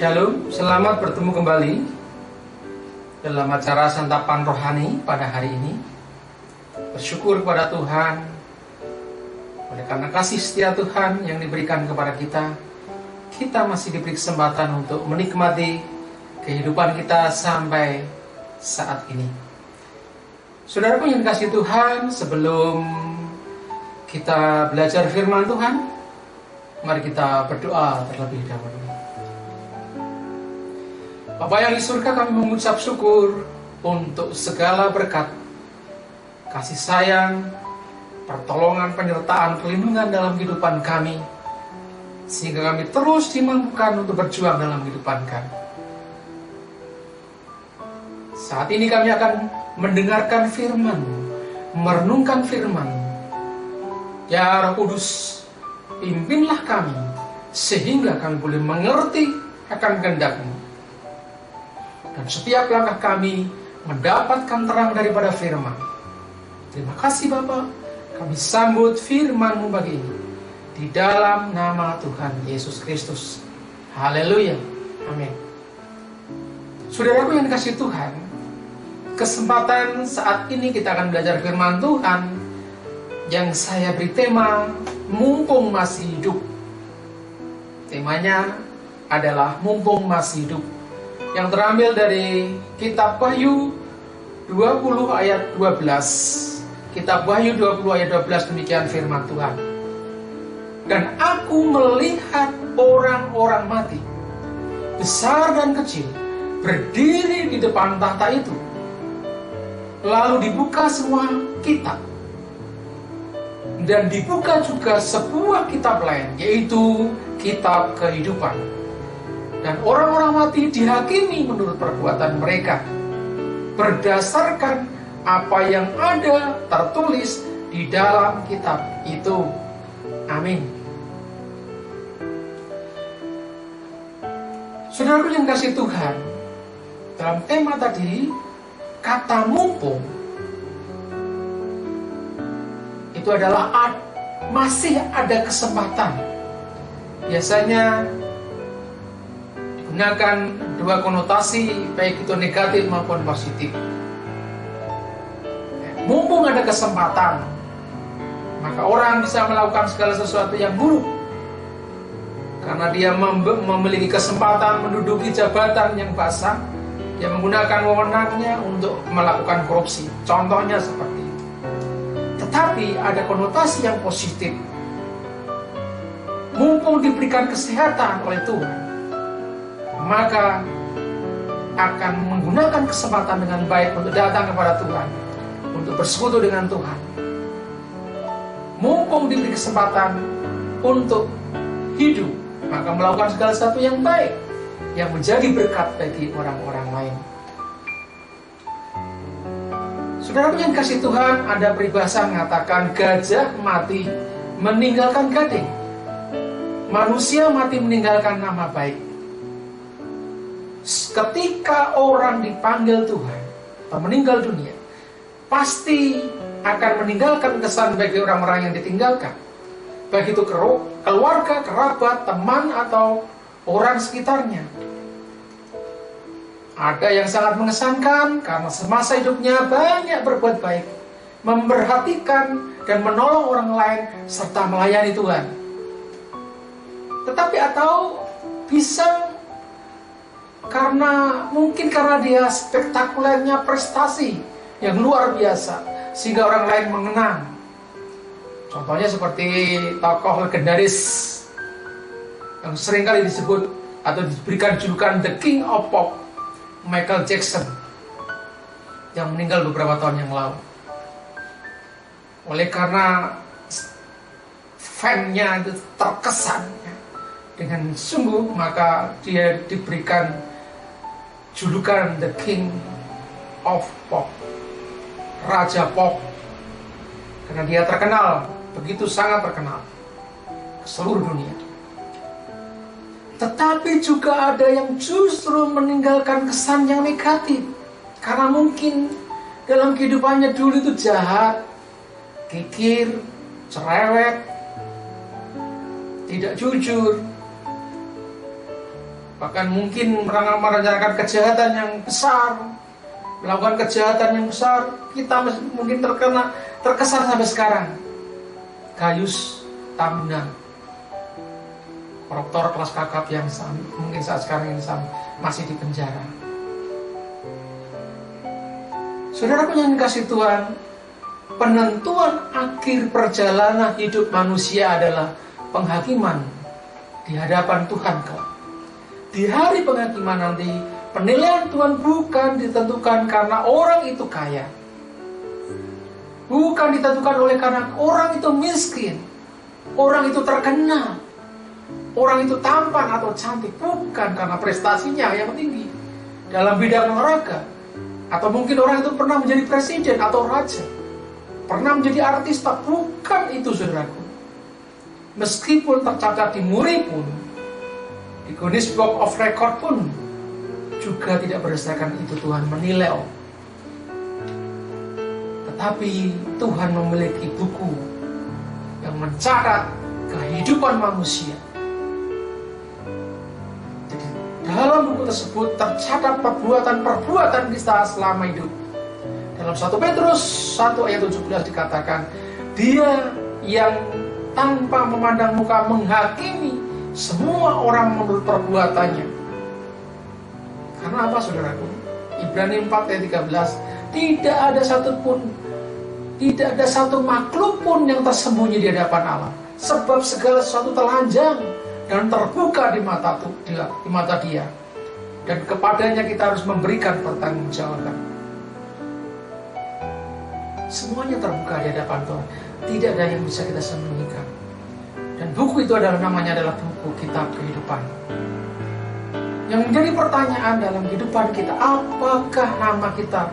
Shalom, selamat bertemu kembali dalam acara santapan rohani pada hari ini. Bersyukur kepada Tuhan oleh karena kasih setia Tuhan yang diberikan kepada kita. Kita masih diberi kesempatan untuk menikmati kehidupan kita sampai saat ini. Saudaraku yang dikasihi Tuhan, sebelum kita belajar firman Tuhan, mari kita berdoa terlebih dahulu. Bapa yang di surga, kami mengucap syukur untuk segala berkat, kasih sayang, pertolongan, penyertaan, perlindungan dalam kehidupan kami, sehingga kami terus dimampukan untuk berjuang dalam kehidupan kami. Saat ini kami akan mendengarkan firman, merenungkan firman. Ya Roh Kudus, pimpinlah kami, sehingga kami boleh mengerti akan kehendak-Mu. Dan setiap langkah kami mendapatkan terang daripada firman. Terima kasih Bapa, kami sambut firman-Mu pagi ini di dalam nama Tuhan Yesus Kristus. Haleluya, amin. Saudaraku yang dikasihi Tuhan, kesempatan saat ini kita akan belajar firman Tuhan yang saya beri tema mumpung masih hidup. Temanya adalah mumpung masih hidup, yang terambil dari kitab Wahyu 20 ayat 12. Kitab Wahyu 20 ayat 12, demikian firman Tuhan. Dan aku melihat orang-orang mati, besar dan kecil, berdiri di depan tahta itu. Lalu dibuka semua kitab. Dan dibuka juga sebuah kitab lain, yaitu kitab kehidupan. Dan orang-orang mati dihakimi menurut perbuatan mereka, berdasarkan apa yang ada tertulis di dalam kitab itu. Amin. Saudaraku yang kasih Tuhan, dalam tema tadi, kata mumpung itu adalah masih ada kesempatan. Biasanya gunakan dua konotasi, baik itu negatif maupun positif. Mumpung ada kesempatan, maka orang bisa melakukan segala sesuatu yang buruk, karena dia memiliki kesempatan menduduki jabatan yang basah. Dia menggunakan wewenangnya untuk melakukan korupsi. Contohnya seperti itu. Tetapi ada konotasi yang positif. Mumpung diberikan kesehatan oleh Tuhan, maka akan menggunakan kesempatan dengan baik untuk datang kepada Tuhan, untuk bersekutu dengan Tuhan. Mumpung diberi kesempatan untuk hidup, maka melakukan segala sesuatu yang baik, yang menjadi berkat bagi orang-orang lain. Saudara yang kasih Tuhan, ada peribahasa mengatakan gajah mati meninggalkan gading, manusia mati meninggalkan nama baik. Ketika orang dipanggil Tuhan atau meninggal dunia, pasti akan meninggalkan kesan bagi orang-orang yang ditinggalkan, baik itu keluarga, kerabat, teman, atau orang sekitarnya. Ada yang sangat mengesankan karena semasa hidupnya banyak berbuat baik, memperhatikan dan menolong orang lain, serta melayani Tuhan. Tetapi atau bisa mungkin karena dia spektakulernya prestasi yang luar biasa, sehingga orang lain mengenang. Contohnya seperti tokoh legendaris yang seringkali disebut atau diberikan julukan The King of Pop, Michael Jackson, yang meninggal beberapa tahun yang lalu. Oleh karena fan-nya itu terkesan dengan sungguh, maka dia diberikan julukan The King of Pop, Raja Pop, karena dia terkenal, begitu sangat terkenal ke seluruh dunia. Tetapi juga ada yang justru meninggalkan kesan yang negatif, karena mungkin dalam kehidupannya dulu itu jahat, kikir, cerewet, tidak jujur, bahkan mungkin merencanakan kejahatan yang besar, melakukan kejahatan yang besar, kita mungkin terkesan sampai sekarang. Gayus Tambunan, koruptor kelas kakap yang mungkin saat sekarang ini masih di penjara. Saudaraku yang dikasih Tuhan, penentuan akhir perjalanan hidup manusia adalah penghakiman di hadapan Tuhan kelak. Di hari penghakiman nanti, penilaian Tuhan bukan ditentukan karena orang itu kaya, bukan ditentukan oleh karena orang itu miskin, orang itu terkenal, orang itu tampan atau cantik, bukan karena prestasinya yang tinggi dalam bidang olahraga, atau mungkin orang itu pernah menjadi presiden atau raja, pernah menjadi artis. Bukan itu, saudaraku. Meskipun tercatat di Muri pun, di Guinness Book of Record pun, juga tidak berdasarkan itu Tuhan menilai. Tetapi Tuhan memiliki buku yang mencatat kehidupan manusia. Jadi dalam buku tersebut tercatat perbuatan kita selama hidup. Dalam 1 Petrus 1 ayat 17 dikatakan, Dia yang tanpa memandang muka menghakimi semua orang menurut perbuatannya. Karena apa, saudaraku? Ibrani 4 ayat 13, tidak ada satu makhluk pun yang tersembunyi di hadapan Allah, sebab segala sesuatu telanjang dan terbuka di mata Dia, dan kepadanya kita harus memberikan pertanggungjawaban. Semuanya terbuka di hadapan Tuhan, tidak ada yang bisa kita sembunyikan. Dan buku itu namanya adalah buku kitab kehidupan. Yang menjadi pertanyaan dalam kehidupan kita, apakah nama kita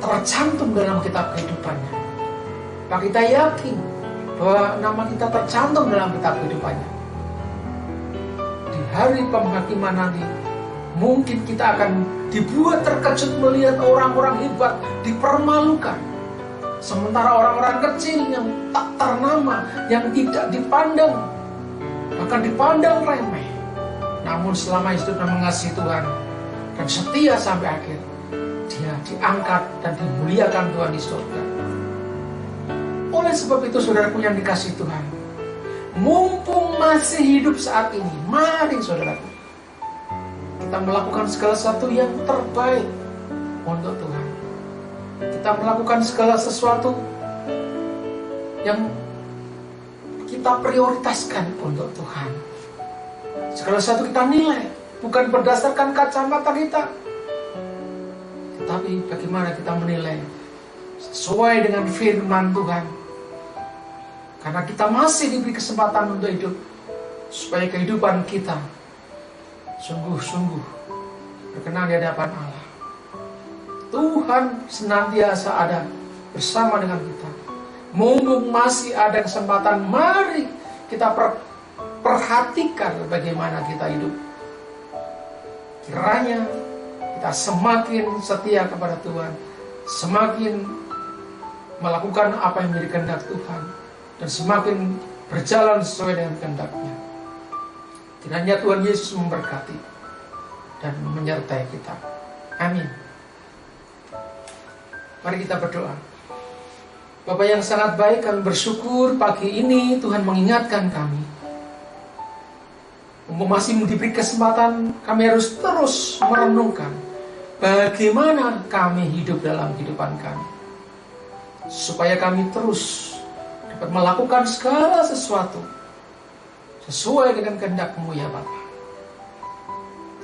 tercantum dalam kitab kehidupannya? Apakah kita yakin bahwa nama kita tercantum dalam kitab kehidupannya? Di hari penghakiman nanti, mungkin kita akan dibuat terkejut melihat orang-orang hebat dipermalukan, sementara orang-orang kecil yang tak ternama, yang tidak dipandang, bahkan dipandang remeh, namun selama hidupnya mengasihi Tuhan dan setia sampai akhir, dia diangkat dan dimuliakan Tuhan di surga. Oleh sebab itu, saudaraku yang dikasihi Tuhan, mumpung masih hidup saat ini, mari saudaraku, kita melakukan segala sesuatu yang terbaik untuk Tuhan. Kita melakukan segala sesuatu yang kita prioritaskan untuk Tuhan. Segala sesuatu kita nilai, bukan berdasarkan kacamata kita, tetapi bagaimana kita menilai sesuai dengan firman Tuhan. Karena kita masih diberi kesempatan untuk hidup, supaya kehidupan kita sungguh-sungguh berkenan di hadapan Allah. Tuhan senantiasa ada bersama dengan kita. Mumpung masih ada kesempatan, mari kita perhatikan bagaimana kita hidup. Kiranya kita semakin setia kepada Tuhan, semakin melakukan apa yang menjadi kehendak Tuhan, dan semakin berjalan sesuai dengan kehendak-Nya. Kiranya Tuhan Yesus memberkati dan menyertai kita. Amin. Mari kita berdoa. Bapa yang sangat baik, kami bersyukur pagi ini Tuhan mengingatkan kami. Masih diberi kesempatan, kami harus terus merenungkan bagaimana kami hidup dalam kehidupan kami, supaya kami terus dapat melakukan segala sesuatu sesuai dengan kehendak-Mu ya Bapa.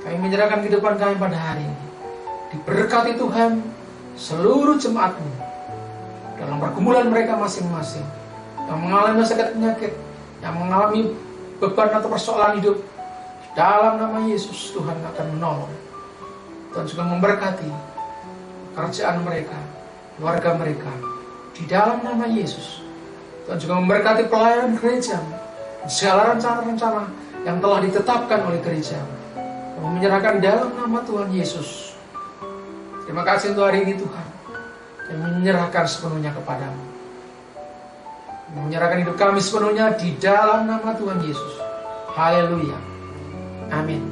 Kami menyerahkan kehidupan kami pada hari ini. Diberkati Tuhan seluruh jemaat-Mu dalam pergumulan mereka masing-masing, yang mengalami sakit penyakit, yang mengalami beban atau persoalan hidup. Dalam nama Yesus, Tuhan akan menolong. Tuhan juga memberkati pekerjaan mereka, keluarga mereka. Di dalam nama Yesus, Tuhan juga memberkati pelayanan gereja, segala rencana-rencana yang telah ditetapkan oleh gereja. Kami menyerahkan dalam nama Tuhan Yesus. Terima kasih untuk hari ini Tuhan. Kami menyerahkan sepenuhnya kepadamu. Menyerahkan hidup kami sepenuhnya di dalam nama Tuhan Yesus. Haleluya. Amin.